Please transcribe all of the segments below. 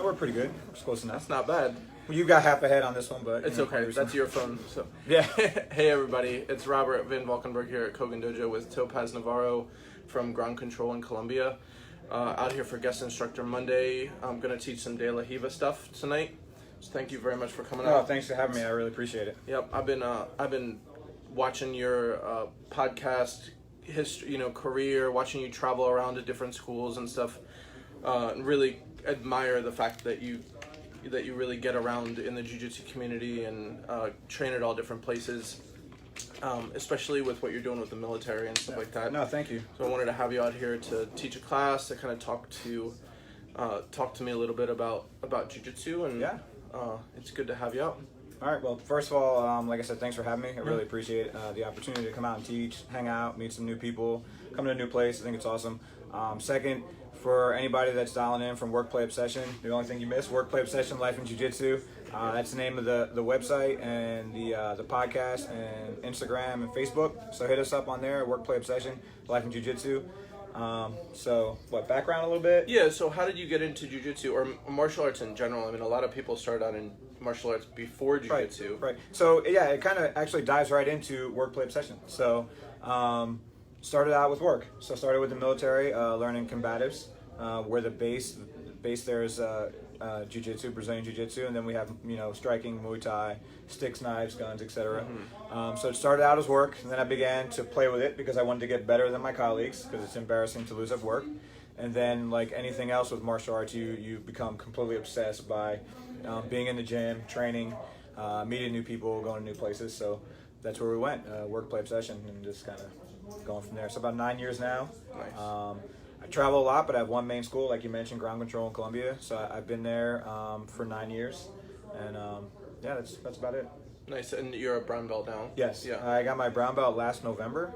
we're pretty good. We're close enough. That's not bad. Well, you got half a head on this one, but It's okay. That's your phone. So yeah. Hey everybody, it's Robert Van Valkenburg here at Kogen Dojo with Topaz Navarro from Ground Control in Colombia. Out here for guest instructor Monday. I'm gonna teach some De La Hiva stuff tonight. So thank you very much for coming out. Thanks for having me. I really appreciate it. Yep, I've been watching your podcast history, career, watching you travel around to different schools and stuff. And really admire the fact that you really get around in the jiu-jitsu community and train at all different places, especially with what you're doing with the military and stuff like that. No, thank you. So I wanted to have you out here to teach a class, to kind of talk to me a little bit about jiu-jitsu, and it's good to have you out. All right, well, first of all, like I said, thanks for having me. I really appreciate the opportunity to come out and teach, hang out, meet some new people, come to a new place. I think it's awesome. Second, for anybody that's dialing in from Workplay Obsession, the only thing you missed, Workplay Obsession, Life in Jiu-Jitsu. That's the name of the website and the podcast and Instagram and Facebook. So hit us up on there, Workplay Obsession, Life in Jiu-Jitsu. So, background a little bit? Yeah, so how did you get into jiu-jitsu or martial arts in general? I mean, a lot of people start out in martial arts before jiu-jitsu. Right. So, yeah, it kind of actually dives right into Workplay Obsession. So, started out with work. So, started with the military, learning combatives, where the base there is jiu-jitsu, Brazilian jiu-jitsu, and then we have, striking, Muay Thai, sticks, knives, guns, etc. So it started out as work, and then I began to play with it because I wanted to get better than my colleagues, because it's embarrassing to lose at work. And then, like anything else with martial arts, you become completely obsessed by being in the gym, training, meeting new people, going to new places. So that's where we went, Workplay Obsession, and just kind of going from there. So about 9 years now. Nice. I travel a lot, but I have one main school, like you mentioned, Ground Control in Colombia. So I've been there for 9 years, and that's about it. Nice, and you're a brown belt now? Yes. Yeah. I got my brown belt last November.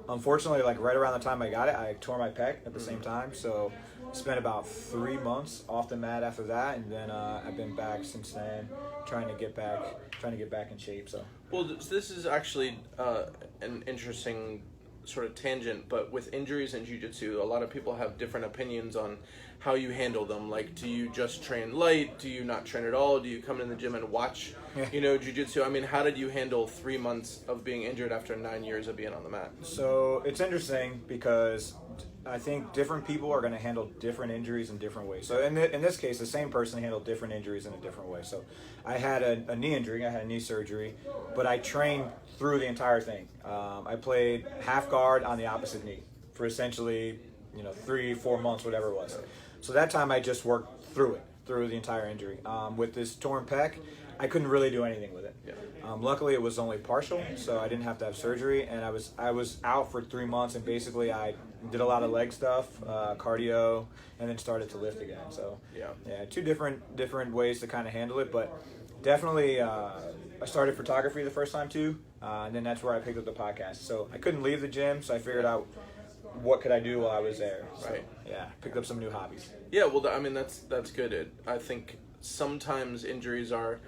Unfortunately, like right around the time I got it, I tore my pec at the same time. So spent about 3 months off the mat after that, and then I've been back since then, trying to get back in shape. So. Well, this is actually an interesting sort of tangent, but with injuries in jiu-jitsu, a lot of people have different opinions on how you handle them. Like, do you just train light? Do you not train at all? Do you come in the gym and watch, jiu-jitsu? I mean, how did you handle 3 months of being injured after 9 years of being on the mat? So it's interesting because I think different people are going to handle different injuries in different ways. So in this case, the same person handled different injuries in a different way. So I had a knee injury, I had a knee surgery, but I trained through the entire thing. I played half guard on the opposite knee for essentially 3-4 months, whatever it was. So that time I just worked through the entire injury. With this torn pec, I couldn't really do anything with it. Yeah. Luckily, it was only partial, so I didn't have to have surgery, and I was out for 3 months, and basically I did a lot of leg stuff, cardio, and then started to lift again. So yeah, two different ways to kind of handle it, but definitely I started photography the first time too, and then that's where I picked up the podcast. So I couldn't leave the gym, so I figured out what could I do while I was there. So, right. Yeah, picked up some new hobbies. Yeah, well, I mean that's good. I think sometimes injuries are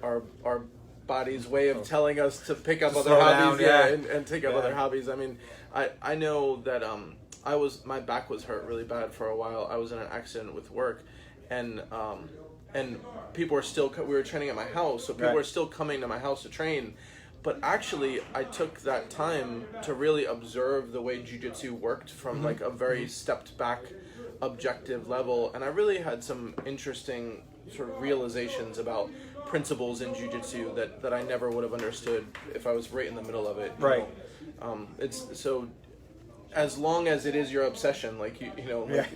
our body's way of telling us to pick up other hobbies, and take up other hobbies. I mean, I know that my back was hurt really bad for a while. I was in an accident with work, and people were still we were training at my house, so people were still coming to my house to train. But actually, I took that time to really observe the way jiu-jitsu worked from like a very stepped back, objective level, and I really had some interesting sort of realizations about principles in jiu-jitsu that I never would have understood if I was right in the middle of it. Right. It's so, as long as it is your obsession, like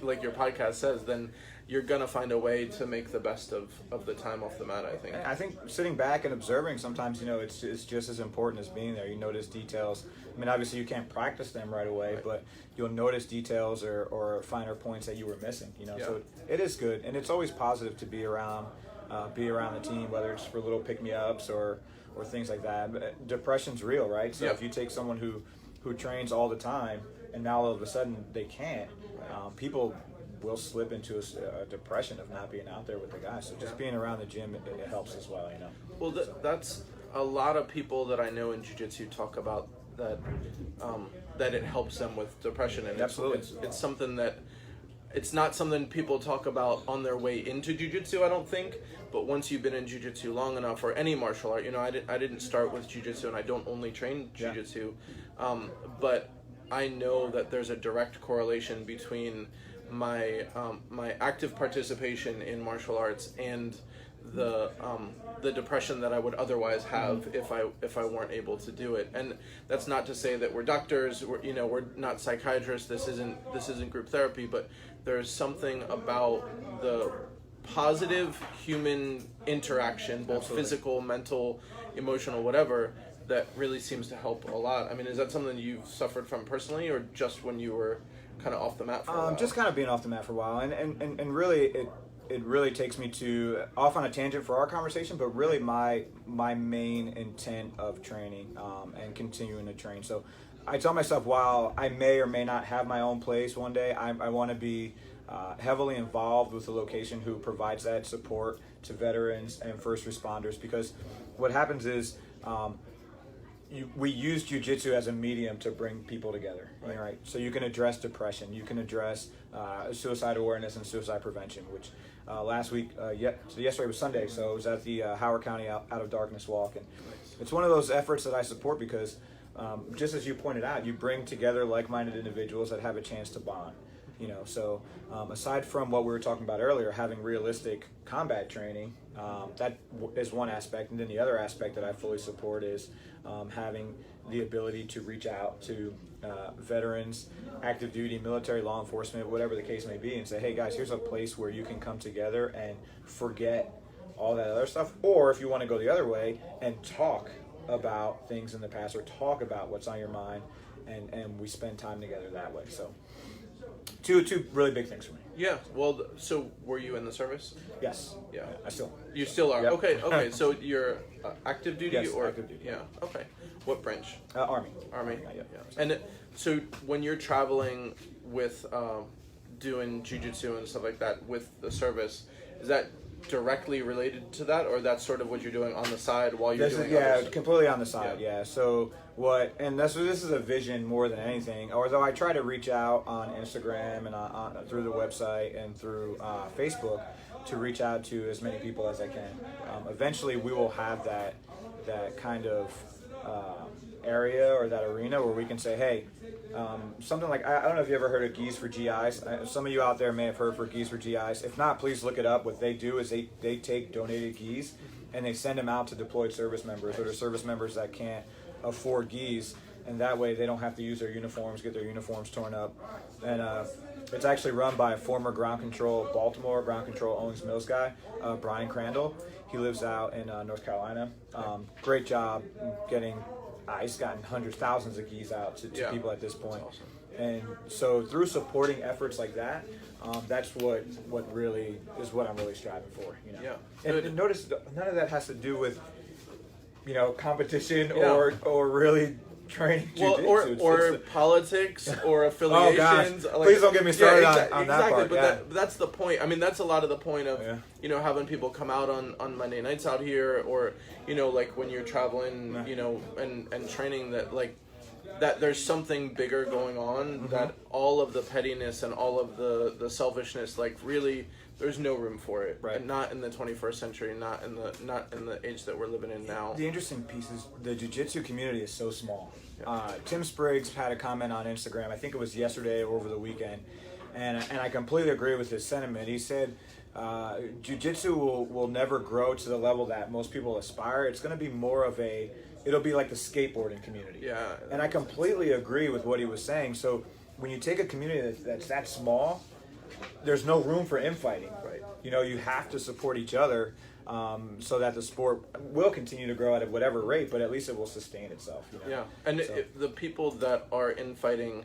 like your podcast says, then you're gonna find a way to make the best of the time off the mat, I think. I think sitting back and observing sometimes, it's just as important as being there. You notice details. I mean, obviously you can't practice them right away, but you'll notice details or finer points that you were missing. So it is good, and it's always positive to be around the team, whether it's for little pick-me-ups or things like that. But depression's real, right? So if you take someone who trains all the time and now all of a sudden they can't, people will slip into a depression of not being out there with the guys. So just being around the gym, it helps as well, Well, that's a lot of people that I know in jiu-jitsu talk about that it helps them with depression, and absolutely, it's something that it's not something people talk about on their way into jiu-jitsu, I don't think. But once you've been in jiu-jitsu long enough, or any martial art, I didn't start with jiu-jitsu, and I don't only train jiu-jitsu, but I know that there's a direct correlation between my my active participation in martial arts and the depression that I would otherwise have if I weren't able to do it. And that's not to say that we're doctors, we're not psychiatrists. This isn't group therapy, but there's something about the positive human interaction, both physical, mental, emotional, whatever, that really seems to help a lot. I mean, is that something you've suffered from personally, or just when you were kind of off the mat for a while? Just kind of being off the mat for a while, and really it really takes me to off on a tangent for our conversation, but really my main intent of training and continuing to train. So I tell myself, while I may or may not have my own place one day, I want to be heavily involved with the location who provides that support to veterans and first responders, because what happens is we use jiu-jitsu as a medium to bring people together, right? So you can address depression, you can address suicide awareness and suicide prevention, which last week, so yesterday was Sunday, so it was at the Howard County Out of Darkness Walk, and it's one of those efforts that I support because, just as you pointed out, you bring together like-minded individuals that have a chance to bond. So aside from what we were talking about earlier, having realistic combat training, that is one aspect, and then the other aspect that I fully support is having the ability to reach out to veterans, active duty, military, law enforcement, whatever the case may be, and say, hey guys, here's a place where you can come together and forget all that other stuff, or if you want to go the other way and talk about things in the past, or talk about what's on your mind, and we spend time together that way. So two really big things for me. Yeah. Well, so were you in the service? Yes. Yeah. I still. You still are. Yep. Okay. So you're active duty, Yes, or active duty. Yeah. Okay. What branch? Army. Army. Yeah. And so when you're traveling with doing jiu-jitsu and stuff like that with the service, is that directly related to that, or that's sort of what you're doing on the side while you're doing other stuff? Completely on the side. Yeah. So this is a vision more than anything. Although I try to reach out on Instagram and through the website and through Facebook to reach out to as many people as I can. Eventually, we will have that kind of area or that arena where we can say, hey, something like, I don't know if you ever heard of Gis for GIs. Some of you out there may have heard for Gis for GIs. If not, please look it up. What they do is they take donated Gis and they send them out to deployed service members or to service members that can't afford Gis, and that way they don't have to use their uniforms, get their uniforms torn up. And it's actually run by a former Baltimore ground control Owens Mills guy, Brian Crandall. He lives out in North Carolina. Great job getting. He's gotten hundreds, thousands of Gis out to people at this point. Awesome. And so through supporting efforts like that, that's what really is what I'm really striving for. Yeah. And notice none of that has to do with competition or really training jiu-jitsu. Or politics or affiliations. Oh gosh. Please don't get me started on that part. But that's the point. I mean, that's a lot of the point of having people come out on Monday nights out here, or like when you're traveling, and training, that there's something bigger going on, that all of the pettiness and all of the selfishness, really, there's no room for it. Right. And not in the 21st century, not in the age that we're living in now. The interesting piece is the jiu-jitsu community is so small. Tim Spriggs had a comment on Instagram, I think it was yesterday or over the weekend, and I completely agree with his sentiment. He said jiu-jitsu will never grow to the level that most people aspire. It's going to be more of it'll be like the skateboarding community. Yeah. And I completely agree with what he was saying. So when you take a community that's that small, there's no room for infighting. Right. You have to support each other so that the sport will continue to grow at whatever rate, but at least it will sustain itself. Yeah. And the people that are infighting,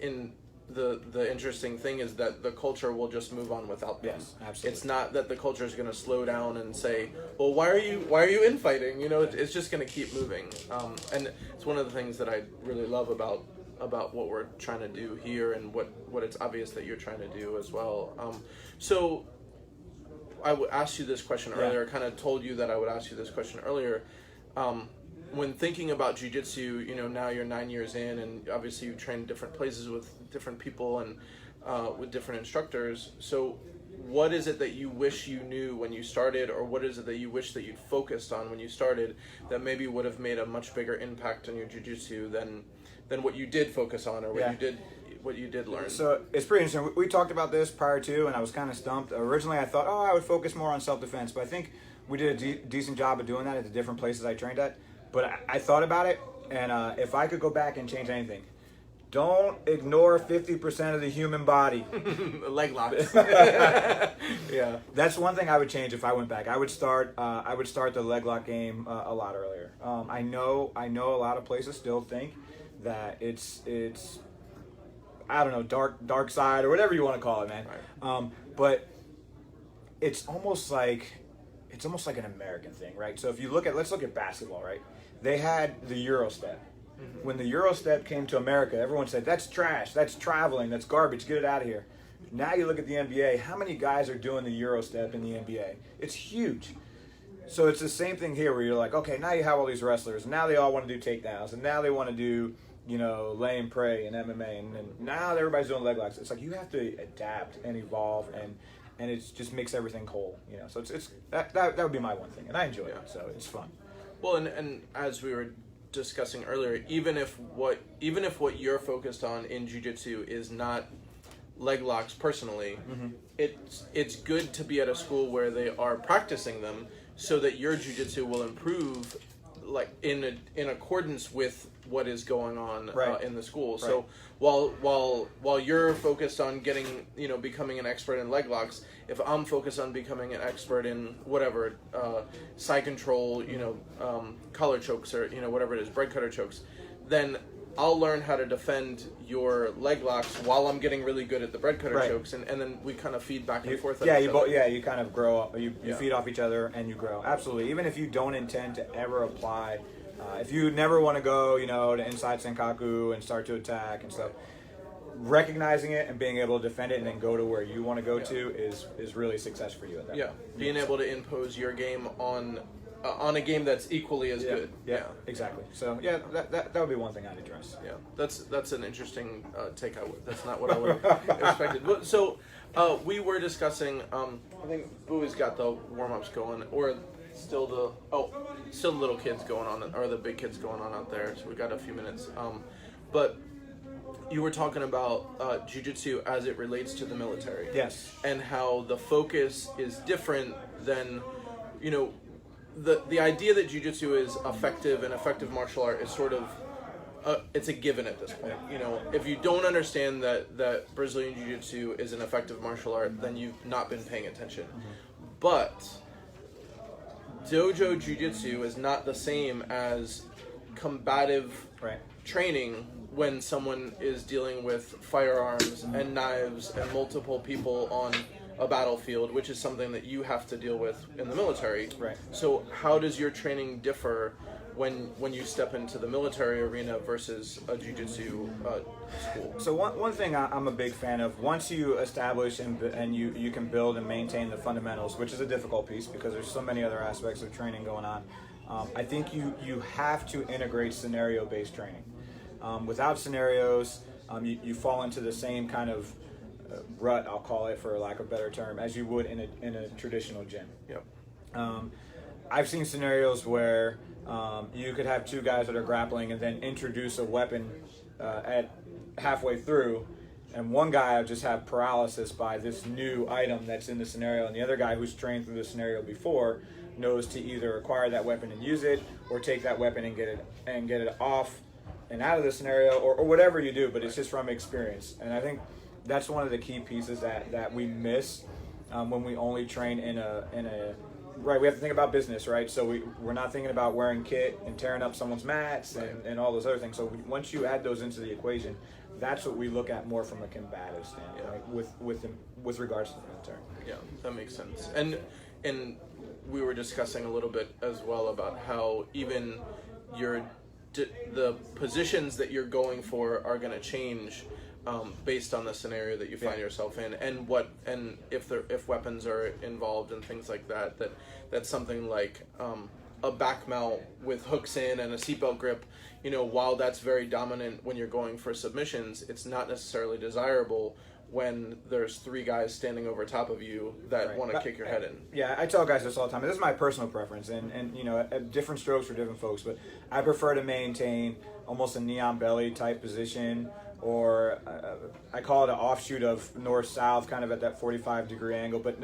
the interesting thing is that the culture will just move on without them. Yes, absolutely. It's not that the culture is going to slow down and say, well, why are you infighting? It's just going to keep moving. And it's one of the things that I really love about what we're trying to do here, and what it's obvious that you're trying to do as well. So I asked you this question earlier. I kind of told you that I would ask you this question earlier. When thinking about jiu-jitsu, now you're 9 years in, and obviously you train different places with different people, and with different instructors. So what is it that you wish you knew when you started, or what is it that you wish that you'd focused on when you started that maybe would have made a much bigger impact on your jiu-jitsu than what you did focus on, or what you did learn? So it's pretty interesting. We talked about this prior to, and I was kind of stumped. Originally, I thought, I would focus more on self-defense, but I think we did a decent job of doing that at the different places I trained at. But I thought about it, and if I could go back and change anything, don't ignore 50% of the human body. Leg locks. Yeah, that's one thing I would change if I went back. I would start the leg lock game a lot earlier. I know a lot of places still think that it's I don't know, dark side or whatever you want to call it, man. Right. But it's almost like an American thing, right? So if you let's look at basketball, right? They had the Euro step. When the Euro step came to America, everyone said, that's trash, that's traveling, that's garbage, get it out of here. Now you look at the NBA, how many guys are doing the Euro step in the NBA? It's huge. So it's the same thing here where you're like, okay, now you have all these wrestlers, now they all want to do takedowns, and now they want to do, lay and pray and MMA, and now everybody's doing leg locks. It's like you have to adapt and evolve, and it just makes everything whole, So it's that would be my one thing, and I enjoy it, so it's fun. Well, and as we were discussing earlier, even if what you're focused on in jiu-jitsu is not leg locks personally, it's good to be at a school where they are practicing them so that your jiu-jitsu will improve, like in accordance with what is going on in the school. Right. So while you're focused on becoming an expert in leg locks, if I'm focused on becoming an expert in whatever side control, collar chokes, or whatever it is, bread cutter chokes, then I'll learn how to defend your leg locks while I'm getting really good at the bread cutter chokes, and then we kind of feed back and forth. You kind of grow up. You feed off each other and you grow. Absolutely. Even if you don't intend to ever apply, if you never want to go, to inside senkaku and start to attack and stuff, recognizing it and being able to defend it and then go to where you want to go to is really success for you at that point. Being able to impose your game on a game that's equally as good. Yeah, exactly. So that would be one thing I'd address. Yeah, that's an interesting take. That's not what I would have expected. So we were discussing. I think Bowie's got the warm ups going, or still the little kids going on, or the big kids going on out there. So we got a few minutes. But you were talking about jiu-jitsu as it relates to the military. Yes. And how the focus is different than, the idea that jiu-jitsu is effective martial art is sort of, it's a given at this point. If you don't understand that Brazilian jiu-jitsu is an effective martial art, then you've not been paying attention. But dojo jiu-jitsu is not the same as combative training when someone is dealing with firearms and knives and multiple people on a battlefield, which is something that you have to deal with in the military. Right. So how does your training differ when you step into the military arena versus a jiu-jitsu school? So one thing I'm a big fan of, once you establish and you can build and maintain the fundamentals, which is a difficult piece because there's so many other aspects of training going on, I think you have to integrate scenario-based training. Without scenarios, you fall into the same kind of rut, I'll call it for lack of a better term, as you would in a traditional gym. Yep. I've seen scenarios where you could have two guys that are grappling and then introduce a weapon at halfway through, and one guy will just have paralysis by this new item that's in the scenario, and the other guy who's trained through the scenario before knows to either acquire that weapon and use it, or take that weapon and get it off and out of the scenario, or whatever you do, but it's just from experience. And I think that's one of the key pieces that we miss when we only train in a right. We have to think about business, right? So we're not thinking about wearing kit and tearing up someone's mats and all those other things. So once you add those into the equation, that's what we look at more from a combative standpoint with regards to the military. Yeah, that makes sense. And we were discussing a little bit as well about how even the positions that you're going for are going to change based on the scenario that you find yourself in, and if weapons are involved and things like that. That's something like a back mount with hooks in and a seatbelt grip. While that's very dominant when you're going for submissions, it's not necessarily desirable when there's 3 guys standing over top of you that want to kick your head in. Yeah, I tell guys this all the time. This is my personal preference, and you know, different strokes for different folks. But I prefer to maintain almost a neon belly type position, or I call it an offshoot of north-south, kind of at that 45-degree angle. But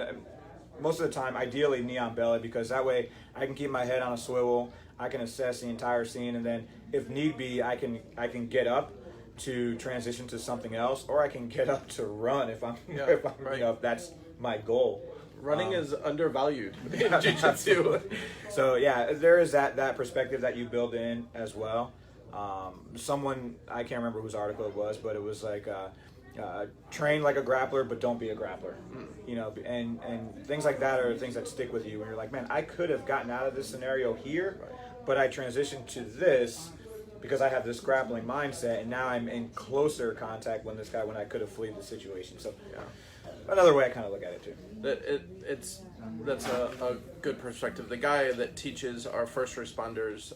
most of the time, ideally neon belly, because that way I can keep my head on a swivel. I can assess the entire scene, and then if need be, I can get up to transition to something else, or I can get up to run if I'm you know, if that's my goal. Running is undervalued in jiu-jitsu. So yeah, there is that perspective that you build in as well. Someone, I can't remember whose article it was, but it was like train like a grappler, but don't be a grappler. You know, and things like that are things that stick with you when you're like, man, I could have gotten out of this scenario here, but I transitioned to this because I have this grappling mindset, and now I'm in closer contact with this guy when I could have fled the situation. So another way I kind of look at it too. That's a good perspective. The guy that teaches our first responders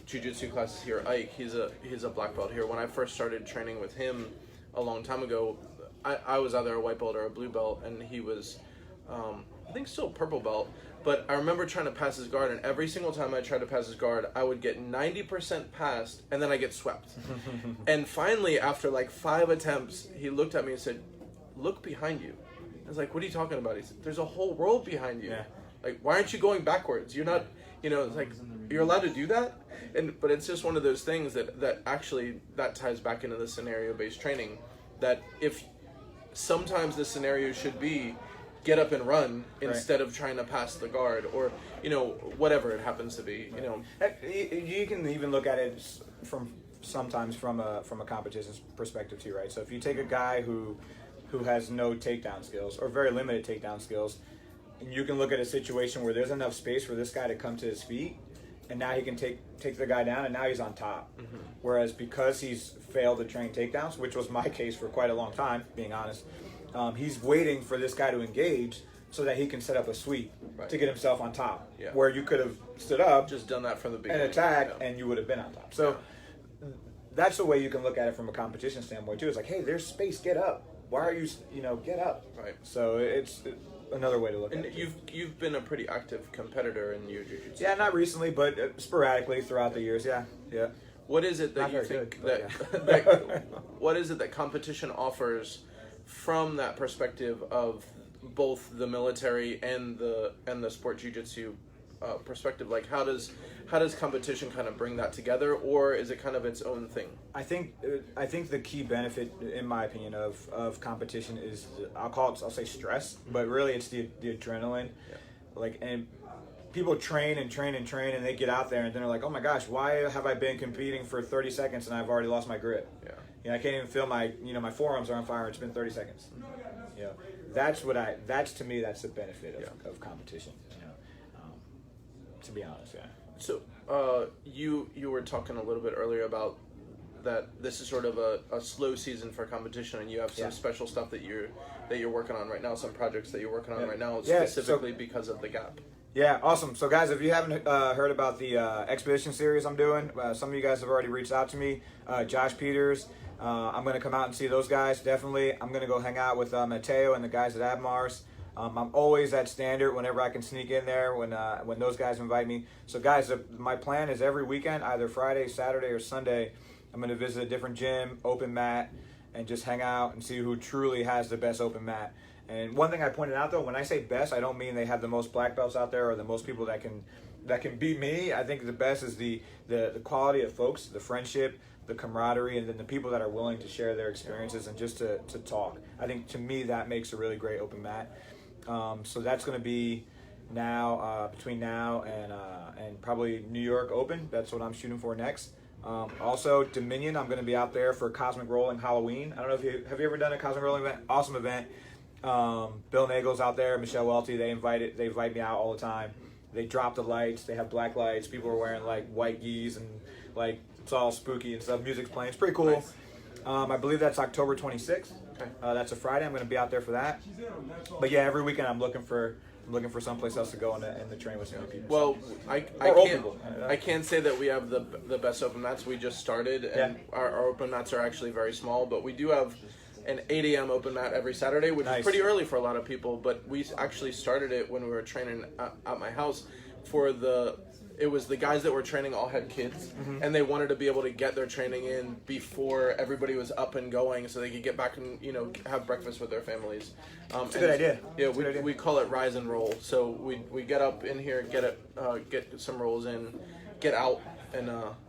jiu-jitsu classes here, Ike, he's a black belt here. When I first started training with him a long time ago, I was either a white belt or a blue belt, and he was I think still a purple belt. But I remember trying to pass his guard, and every single time I tried to pass his guard, I would get 90% passed, and then I get swept. And finally, after like 5 attempts, he looked at me and said, "Look behind you." I was like, "What are you talking about?" He said, "There's a whole world behind you. Yeah. Like, why aren't you going backwards? You're not, you know, it's like, you're allowed to do that." But it's just one of those things that actually, that ties back into the scenario-based training, that if sometimes the scenario should be, get up and run instead of trying to pass the guard, or, you know, whatever it happens to be, you know. You can even look at it sometimes from a competition perspective too, right? So if you take a guy who has no takedown skills or very limited takedown skills, and you can look at a situation where there's enough space for this guy to come to his feet, and now he can take the guy down, and now he's on top. Whereas because he's failed to train takedowns, which was my case for quite a long time, being honest, he's waiting for this guy to engage so that he can set up a sweep to get himself on top. Where you could have stood up, just done that from the beginning, and attacked, and you would have been on top. So that's the way you can look at it from a competition standpoint too. It's like, hey, there's space, get up. Why are you, get up? Right. So it's another way to look at it. And you've been a pretty active competitor in your jiu-jitsu. Yeah, not recently, but sporadically throughout the years. Yeah. What is it that Not you very think good, that what is it that competition offers from that perspective of both the military and the sport jiu-jitsu perspective? Like, how does competition kind of bring that together, or is it kind of its own thing? I think the key benefit, in my opinion, of competition is I'll say stress, but really it's the adrenaline. Like, and people train and they get out there and then they're like, oh my gosh, why have I been competing for 30 seconds and I've already lost my grip? I can't even feel my my forearms are on fire. It's been 30 seconds. That's to me that's the benefit of competition. To be honest, So you were talking a little bit earlier about that this is sort of a slow season for competition, and you have some special stuff that you're working on right now, some projects that you're working on right now, specifically because of the gap. Yeah, awesome. So guys, if you haven't heard about the expedition series I'm doing, some of you guys have already reached out to me. Josh Peters, I'm going to come out and see those guys, definitely. I'm going to go hang out with Mateo and the guys at Abmars. I'm always at Standard whenever I can sneak in there when those guys invite me. So guys, my plan is every weekend, either Friday, Saturday, or Sunday, I'm going to visit a different gym, open mat, and just hang out and see who truly has the best open mat. And one thing I pointed out, though, when I say best, I don't mean they have the most black belts out there or the most people that can beat me. I think the best is the quality of folks, the friendship, the camaraderie, and then the people that are willing to share their experiences and just to talk. I think, to me, that makes a really great open mat. So that's going to be between now and probably New York Open. That's what I'm shooting for next. Also, Dominion, I'm going to be out there for Cosmic Rolling Halloween. I don't know if you ever done a Cosmic Rolling event? Awesome event. Bill Nagel's out there, Michelle Welty, they invite me out all the time. They drop the lights, they have black lights, people are wearing like white gis and like it's all spooky and stuff. Music's playing, it's pretty cool. Nice. I believe that's October 26th. Okay. That's a Friday. I'm going to be out there for that. But yeah, every weekend I'm looking for someplace else to go and to train with some people. Well, I can't say that we have the best open mats. We just started, and our open mats are actually very small, but we do have an 8 a.m. open mat every Saturday, which Nice. is pretty early for a lot of people. But we actually started it when we were training at my house for it was the guys that were training all had kids, and they wanted to be able to get their training in before everybody was up and going, so they could get back and have breakfast with their families. It's a good idea. Yeah, we call it rise and roll. So we get up in here, get some rolls in, get out,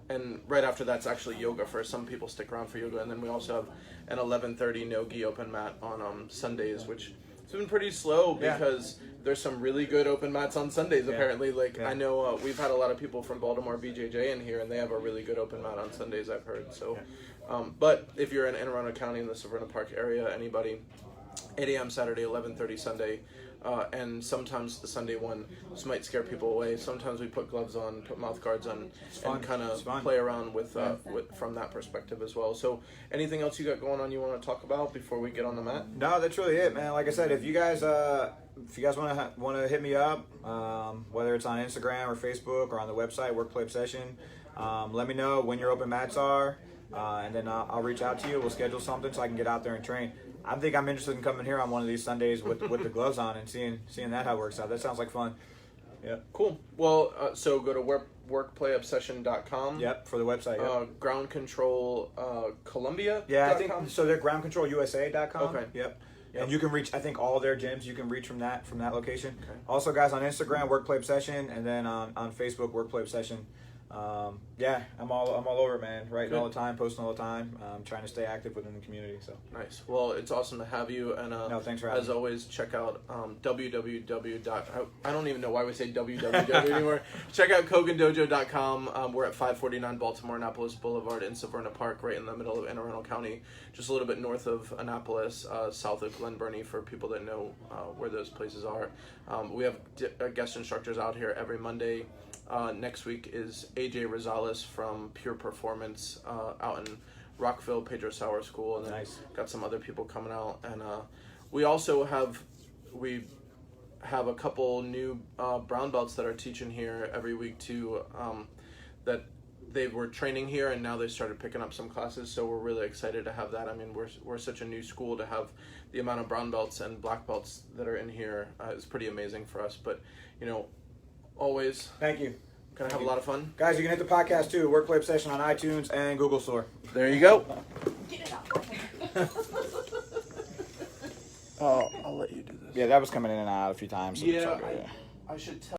and right after that's actually yoga for some people stick around for yoga, and then we also have an 11:30 no-gi open mat on Sundays, which it's been pretty slow because there's some really good open mats on Sundays apparently. I know we've had a lot of people from Baltimore BJJ in here, and they have a really good open mat on Sundays, I've heard. So, but if you're in Anne Arundel County in the Severna Park area, anybody, 8 a.m. Saturday, 11:30 Sunday. And sometimes the Sunday one just might scare people away. Sometimes we put gloves on, put mouth guards on, and kind of play around with from that perspective as well. So, anything else you got going on you want to talk about before we get on the mat? No, that's really it, man. Like I said, if you guys want to hit me up, whether it's on Instagram or Facebook or on the website Work Play Obsession, let me know when your open mats are, and then I'll reach out to you. We'll schedule something so I can get out there and train. I think I'm interested in coming here on one of these Sundays with the gloves on and seeing that how it works out. That sounds like fun. Yeah. Cool. Well, so go to workplayobsession.com. Yep, for the website. Yep. Ground Control Columbia. Yeah, I think so. They're groundcontrolusa.com. Okay. Yep. And you can reach, I think, all of their gyms. You can reach from that location. Okay. Also, guys, on Instagram, Work Play Obsession, and then on Facebook, Work Play Obsession. Yeah, I'm all over it, man. Writing all the time, posting all the time. Trying to stay active within the community. So nice. Well, it's awesome to have you. And no, thanks for having as me. always, check out I don't even know why we say www anymore. Check out KogenDojo.com. We're at 549 Baltimore Annapolis Boulevard in Severna Park, right in the middle of Anne Arundel County, just a little bit north of Annapolis, south of Glen Burnie for people that know where those places are. We have guest instructors out here every Monday. Next week is AJ Rosales from Pure Performance out in Rockville, Pedro Sauer School, and then got some other people coming out. And we also have a couple new brown belts that are teaching here every week too. That they were training here and now they started picking up some classes. So we're really excited to have that. I mean, we're such a new school, to have the amount of brown belts and black belts that are in here is pretty amazing for us. But always. Thank you. Gonna have a lot of fun. Guys, you can hit the podcast too. Work Play Obsession on iTunes and Google Store. There you go. Get it out. Oh, I'll let you do this. Yeah, that was coming in and out a few times. So Yeah, I should tell.